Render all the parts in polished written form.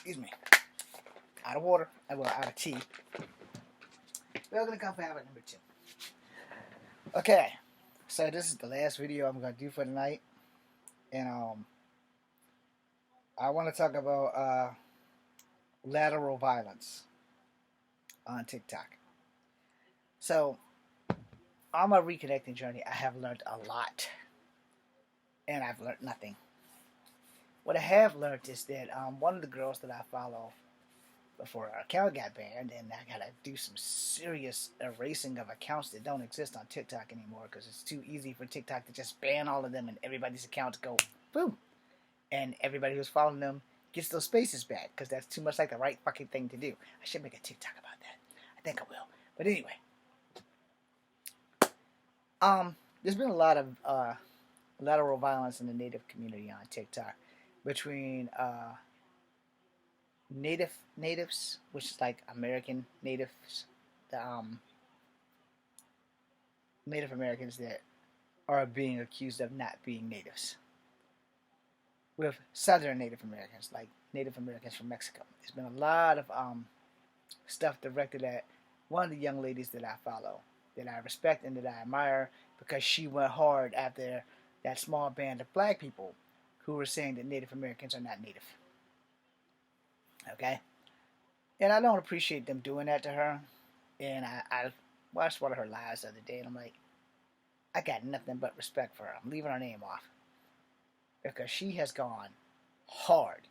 Excuse me. Out of water. Well, out of tea. We're gonna come for habit number 2. Okay. So this is the last video I'm gonna do for tonight, and I want to talk about lateral violence on TikTok. So on my reconnecting journey, I have learned a lot, and I've learned nothing. What I have learned is that one of the girls that I follow, before our account got banned, and I gotta do some serious erasing of accounts that don't exist on TikTok anymore because it's too easy for TikTok to just ban all of them and everybody's accounts go boom, and everybody who's following them gets those spaces back because that's too much like the right fucking thing to do. I should make a TikTok about that. I think I will. But anyway, there's been a lot of lateral violence in the Native community on TikTok between natives, which is like American natives, the Native Americans that are being accused of not being natives, with Southern Native Americans, like Native Americans from Mexico. There's been a lot of stuff directed at one of the young ladies that I follow, that I respect and that I admire, because she went hard after that small band of black people who were saying that Native Americans are not native. Okay? And I don't appreciate them doing that to her. And I watched one of her lives the other day, and I'm like, I got nothing but respect for her. I'm leaving her name off, because she has gone hard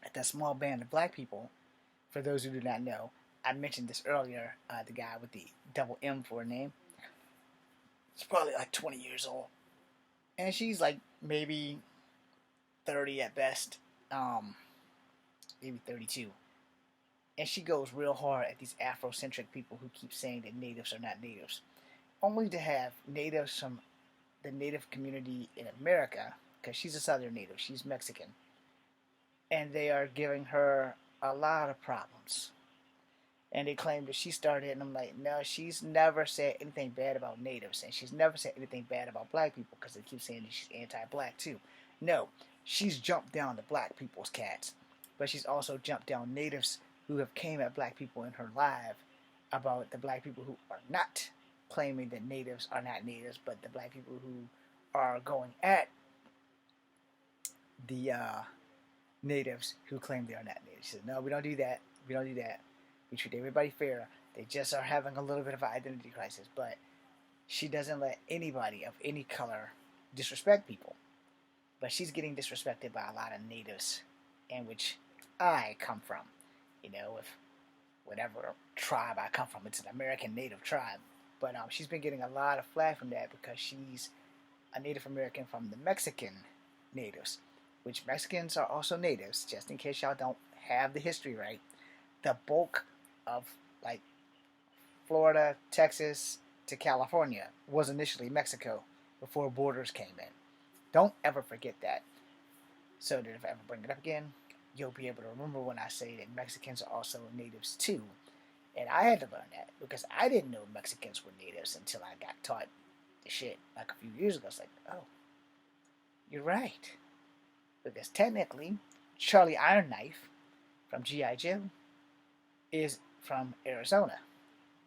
at that small band of black people. For those who do not know, I mentioned this earlier, the guy with the double M for a name. He's probably like 20 years old. And she's like maybe 30 at best, maybe 32. And she goes real hard at these Afrocentric people who keep saying that natives are not natives. Only to have natives from the native community in America, because she's a Southern native, she's Mexican, and they are giving her a lot of problems. And they claim that she started it, and I'm like, no, she's never said anything bad about natives, and she's never said anything bad about black people, because they keep saying that she's anti-black too. No, she's jumped down the black people's cats, but she's also jumped down natives who have came at black people in her live about the black people who are not claiming that natives are not natives, but the black people who are going at the natives who claim they are not natives. She said, no, we don't do that. We don't do that. We treat everybody fair. They just are having a little bit of an identity crisis. But she doesn't let anybody of any color disrespect people. But she's getting disrespected by a lot of natives, in which I come from. You know, with whatever tribe I come from, it's an American Native tribe. But she's been getting a lot of flack from that because she's a Native American from the Mexican natives, which Mexicans are also natives, just in case y'all don't have the history right. The bulk of, like, Florida, Texas to California was initially Mexico before borders came in. Don't ever forget that. So that if I ever bring it up again, you'll be able to remember when I say that Mexicans are also natives too. And I had to learn that because I didn't know Mexicans were natives until I got taught the shit like a few years ago. It's like, oh, you're right. Because technically, Charlie Ironknife from G.I. Joe is from Arizona.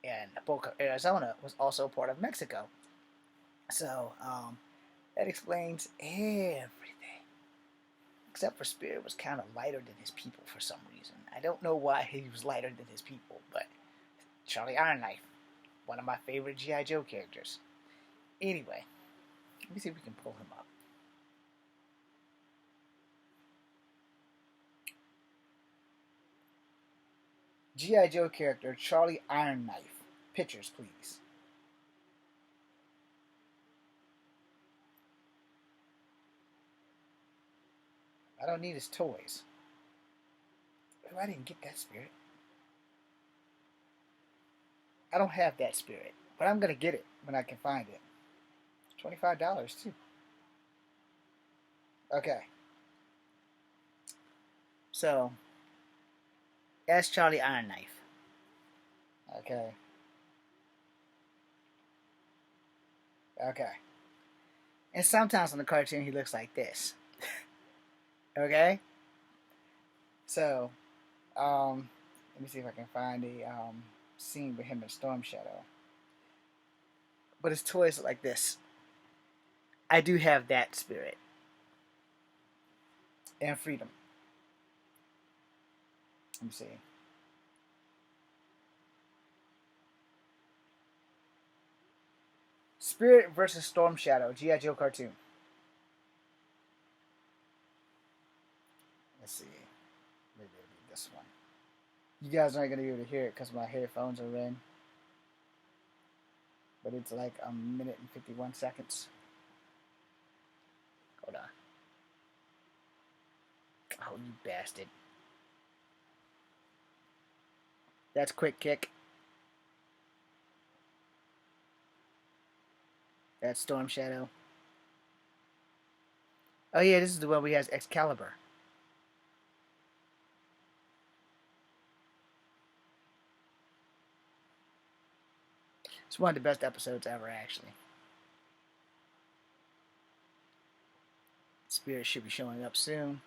And the bulk of Arizona was also part of Mexico. So, that explains everything. Except for Spirit was kind of lighter than his people for some reason. I don't know why he was lighter than his people, but Charlie Ironknife, one of my favorite G.I. Joe characters. Anyway, let me see if we can pull him up. G.I. Joe character Charlie Ironknife. Pictures, please. I don't need his toys. Oh, I didn't get that Spirit. I don't have that Spirit, but I'm going to get it when I can find it. It's $25 too. Okay. So, that's Charlie Ironknife. Okay. Okay. And sometimes on the cartoon he looks like this. Okay? So, let me see if I can find a scene with him and Storm Shadow. But his toys are like this. I do have that spirit and freedom. Let me see. Spirit versus Storm Shadow, G.I. Joe cartoon. Let's see. Maybe it'll be this one. You guys aren't going to be able to hear it because my headphones are in. But it's like a minute and 51 seconds. Hold on. Oh, you bastard. That's Quick Kick. That's Storm Shadow. Oh yeah, this is the one we has Excalibur. It's one of the best episodes ever, actually. Spirit should be showing up soon.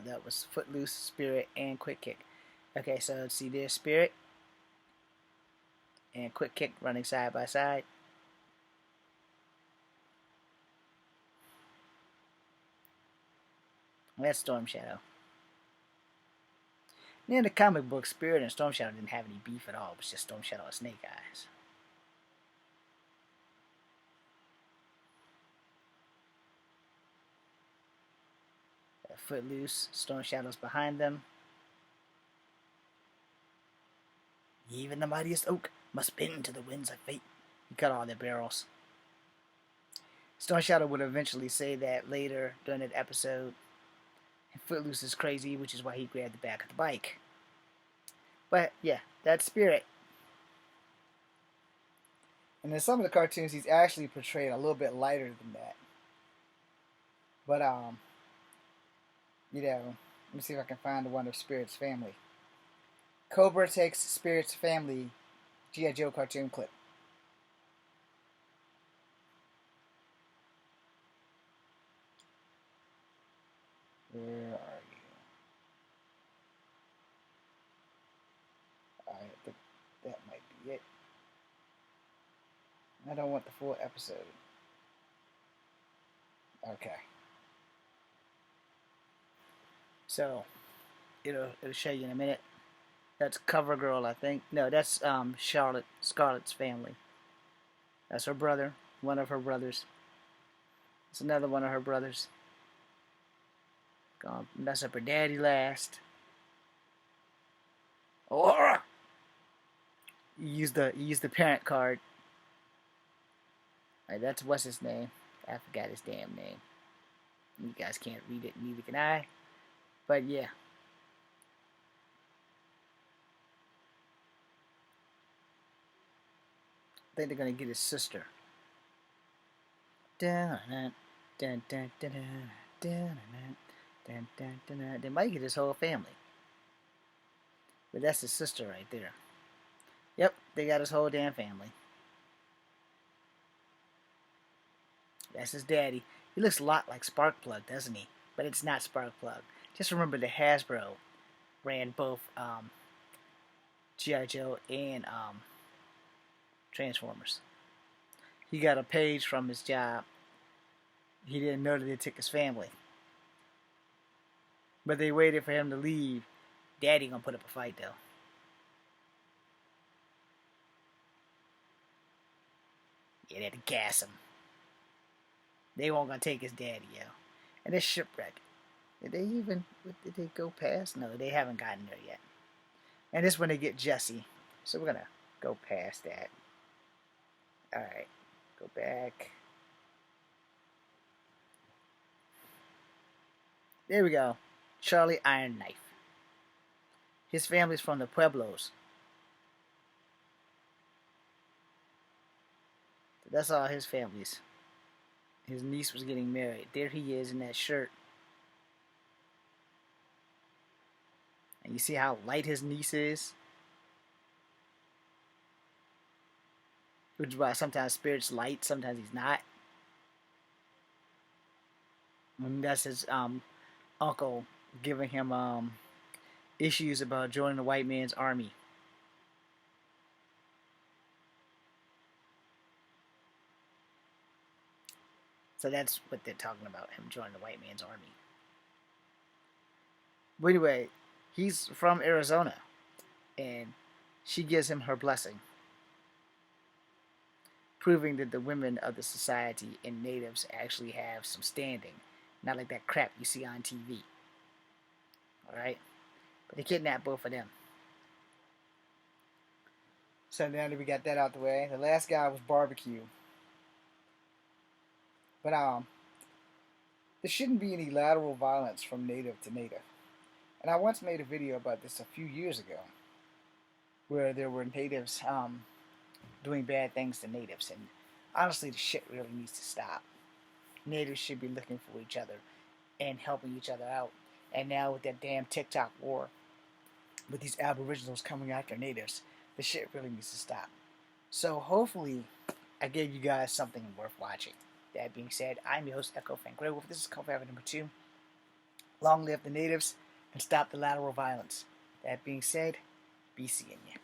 That was Footloose, Spirit, and Quick Kick. Okay, so let's see, there's Spirit and Quick Kick running side by side. That's Storm Shadow. In the comic book, Spirit and Storm Shadow didn't have any beef at all. It was just Storm Shadow and Snake Eyes. Footloose, Storm Shadow's behind them. Even the mightiest oak must bend to the winds of fate. He cut all their barrels. Storm Shadow would eventually say that later during that episode. And Footloose is crazy, which is why he grabbed the back of the bike. But yeah, that's Spirit. And in some of the cartoons, he's actually portrayed a little bit lighter than that. But you know, let me see if I can find one of Spirit's family. Cobra takes Spirit's family G.I. Joe cartoon clip. Where are you? I think that might be it. I don't want the full episode. Okay. So, it'll show you in a minute. That's CoverGirl, I think. No, that's Scarlett's family. That's her brother, one of her brothers. It's another one of her brothers. Gonna mess up her daddy last. Or you use the parent card. Alright, that's what's his name. I forgot his damn name. You guys can't read it, neither can I. But yeah. I think they're gonna get his sister. They might get his whole family. But that's his sister right there. Yep, they got his whole damn family. That's his daddy. He looks a lot like Sparkplug, doesn't he? But it's not Sparkplug. Just remember that Hasbro ran both G.I. Joe and Transformers. He got a page from his job. He didn't know that they took his family. But they waited for him to leave. Daddy gonna put up a fight though. Yeah, they had to gas him. They weren't gonna take his daddy, yo. And this shipwreck. Did they go past? No, they haven't gotten there yet. And this when they get Jesse. So we're gonna go past that. Alright. Go back. There we go. Charlie Iron Knife. His family's from the Pueblos. That's all his family's. His niece was getting married. There he is in that shirt. And you see how light his niece is? Which is why sometimes Spirit's light, sometimes he's not. And that's his uncle giving him issues about joining the white man's army. So that's what they're talking about, him joining the white man's army. But anyway, he's from Arizona, and she gives him her blessing, proving that the women of the society and natives actually have some standing, not like that crap you see on TV. Alright? But they kidnapped both of them. So now that we got that out the way, the last guy was Barbecue. But there shouldn't be any lateral violence from native to native. And I once made a video about this a few years ago, where there were natives doing bad things to natives, and honestly, the shit really needs to stop. Natives should be looking for each other and helping each other out. And now with that damn TikTok war, with these aboriginals coming after natives, the shit really needs to stop. So hopefully, I gave you guys something worth watching. That being said, I'm your host, Echo Fan Grey Wolf. This is Cold Forever number 2. Long live the natives and stop the lateral violence. That being said, be seeing you.